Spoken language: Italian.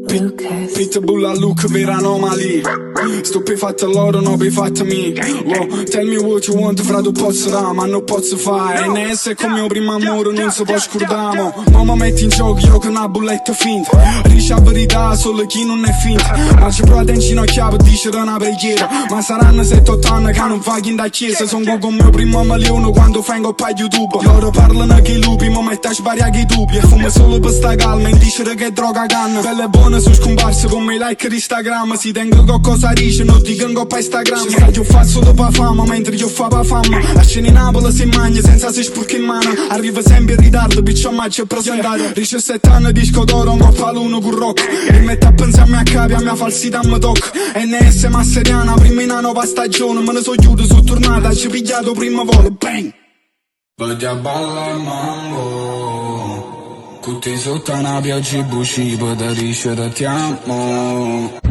Pitbull a look, vera anomaly. Stupefatto loro, no befatto me. Wow, tell me what you want, fra tu posso dare, ma non posso fare. NS è come mio primo amore, non si può scordare. Mamma metti in gioco, io con una bulletta finta. Riesci a verità solo chi non è finta. Ma ci prova in ginocchia per dire una preghiera. Ma saranno 7-8 anni che non fai in da chiesa. Sono con mio primo milione quando fango pa' YouTube. Loro parlano che i lupi, ma mette a sbariare che i dubbi. E fumo solo per sta calma, e dice che droga canna. Belle buone su scomparse come i like di Instagram. Si tengo qualcosa dice, non dico pa' Instagram. Ci stai io faccio dopo la fama, mentre io fa pa' fama. A scena in Napoli si mangia senza si spurca in mano. Arriva sempre in ritardo, piccio a c'è presentato. 17 anni disco d'oro, un po' l'uno con rock. E metto a pensare a capi, a mia falsità mi tocca. NS Masseriana, prima in una nuova stagione. Me ne so chiuso, sono tornata, ci pigliato prima volo, bang. Vedi a balla il mango, tutti sotto una pioggia buci, per te dice ti amo.